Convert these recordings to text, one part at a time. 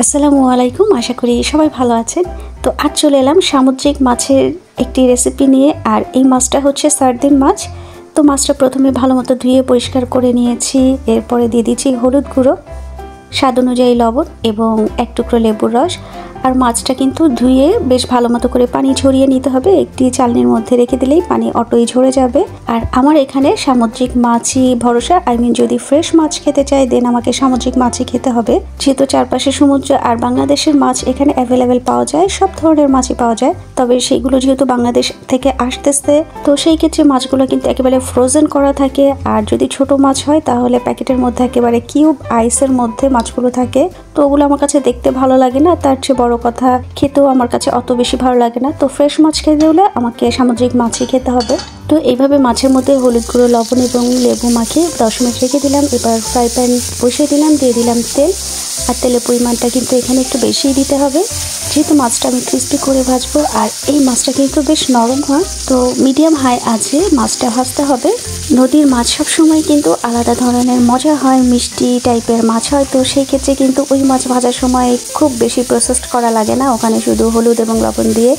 আসসালামু আলাইকুম, আশা করি সবাই ভালো আছেন। তো আজ চলে এলাম সামুদ্রিক মাছের একটি রেসিপি নিয়ে। আর এই মাছটা হচ্ছে সার্দিন মাছ। তো মাছটা প্রথমে ভালো মতো ধুয়ে পরিষ্কার করে নিয়েছি। এরপরে দিয়ে দিচ্ছি হলুদ গুঁড়ো, স্বাদ অনুযায়ী লবণ এবং এক টুকরো লেবুর রস। আর মাছটা কিন্তু ধুয়ে বেশ ভালো মতো করে পানি ঝরিয়ে নিতে হবে। একটি চালনির মধ্যে রেখে দিলেই পানি অটোই ঝরে যাবে। আর আমার এখানে সামুদ্রিক মাছই ভরসা, যদি ফ্রেশ মাছ খেতে চাই দেন আমাকে সামুদ্রিক মাছই খেতে হবে, যেহেতু চারপাশে সমুদ্র আর বাংলাদেশের মাছ এখানে অ্যাভেলেবেল পাওয়া যায়, সব ধরনের মাছই পাওয়া যায়। তবে সেইগুলো যেহেতু বাংলাদেশ থেকে আসতেছে, তো সেই ক্ষেত্রে মাছগুলো কিন্তু একেবারে ফ্রোজেন করা থাকে। আর যদি ছোট মাছ হয় তাহলে প্যাকেটের মধ্যে একেবারে কিউব আইসের মধ্যে মাছগুলো থাকে। তো ওগুলো আমার কাছে দেখতে ভালো লাগে না, তার চেয়ে বড় কথা খেতেও আমার কাছে অত বেশি ভালো লাগে না। তো ফ্রেশ মাছ খেতে হলে আমাকে সামুদ্রিক মাছই খেতে হবে। তো এইভাবে মাছের মধ্যে হলুদ গুঁড়ো, লবণ এবং লেবু মাখিয়ে 10 মিনিট রেখে দিলাম। এবার ফ্রাই প্যান বসিয়ে দিলাম, দিয়ে দিলাম তেল। আর তেলের পরিমাণটা কিন্তু এখানে একটু বেশিই দিতে হবে, যেহেতু মাছটা আমি ক্রিস্পি করে ভাজবো। আর এই মাছটা কিন্তু বেশ নরম হয়, তো মিডিয়াম হাই আছে মাছটা ভাজতে হবে। নদীর মাছ সব সময় কিন্তু আলাদা ধরনের মজা হয়, মিষ্টি টাইপের মাছ হয়। তো সেই ক্ষেত্রে কিন্তু ওই মাছ ভাজার সময় খুব বেশি প্রসেসড করা লাগে না, ওখানে শুধু হলুদ এবং লবণ দিয়ে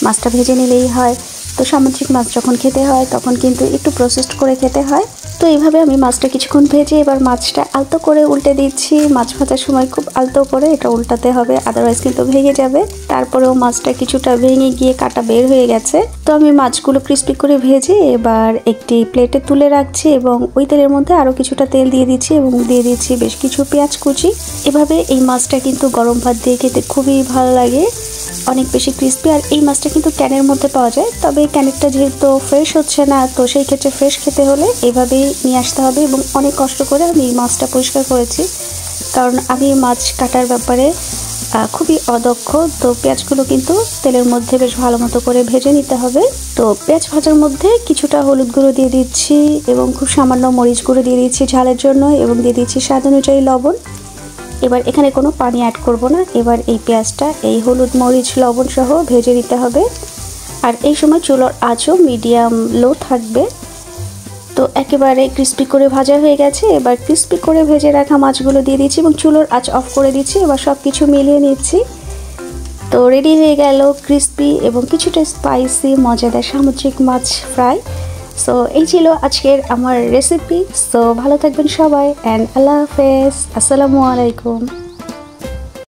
মাছটা ভেজে নিলেই হয়। তো সামুদ্রিক মাছ যখন খেতে হয় তখন কিন্তু একটু প্রসেসড করে খেতে হয়। তো এইভাবে আমি মাছটা কিছুক্ষণ ভেজে এবার মাছটা আলতো করে উল্টে দিচ্ছি। মাছ ভাজার সময় খুব আলতো করে এটা উল্টাতে হবে, আদারওয়াইজ কিন্তু ভেঙে যাবে। তারপরেও মাছটা কিছুটা ভেঙে গিয়ে কাটা বের হয়ে গেছে। তো আমি মাছগুলো ক্রিস্পি করে ভেজে এবার একটি প্লেটে তুলে রাখছি এবং ওই তেলের মধ্যে আরও কিছুটা তেল দিয়ে দিচ্ছি এবং দিয়ে দিচ্ছি বেশ কিছু পেঁয়াজ কুচি। এভাবে এই মাছটা কিন্তু গরম ভাত দিয়ে খেতে খুবই ভালো লাগে, অনেক বেশি ক্রিস্পি। আর এই মাছটা কিন্তু ক্যানের মধ্যে পাওয়া যায়, তবে ক্যানেরটা যেহেতু ফ্রেশ হচ্ছে না, তো সেই ক্ষেত্রে ফ্রেশ খেতে হলে এইভাবেই নিয়ে আসতে হবে। এবং অনেক কষ্ট করে আমি এই মাছটা পরিষ্কার করেছি, কারণ আমি মাছ কাটার ব্যাপারে খুবই অদক্ষ। তো পেঁয়াজগুলো কিন্তু তেলের মধ্যে বেশ ভালো মতো করে ভেজে নিতে হবে। তো পেঁয়াজ ভাজার মধ্যে কিছুটা হলুদ গুঁড়ো দিয়ে দিচ্ছি এবং খুব সামান্য মরিচ গুঁড়ো দিয়ে দিচ্ছি ঝালের জন্য, এবং দিয়ে দিচ্ছি স্বাদ অনুযায়ী লবণ। এবার এখানে কোনো পানি অ্যাড করব না। এবার এই পেঁয়াজটা এই হলুদ মরিচ লবণ সহ ভেজে নিতে হবে। আর এই সময় চুলার আঁচও মিডিয়াম লো থাকবে। তো একেবারে ক্রিস্পি করে ভাজা হয়ে গেছে। এবার ক্রিস্পি করে ভেজে রাখা মাছগুলো দিয়ে দিচ্ছি এবং চুলার আঁচ অফ করে দিচ্ছি। এবার সব কিছু মিলিয়ে নিচ্ছি। তো রেডি হয়ে গেল ক্রিস্পি এবং কিছুটা স্পাইসি মজাদার সামুদ্রিক মাছ ফ্রাই। সো এই ছিল আজকের আমার রেসিপি। সো ভালো থাকবেন সবাই, অ্যান্ড আল্লাহ হাফেজ, আসসালামু আলাইকুম।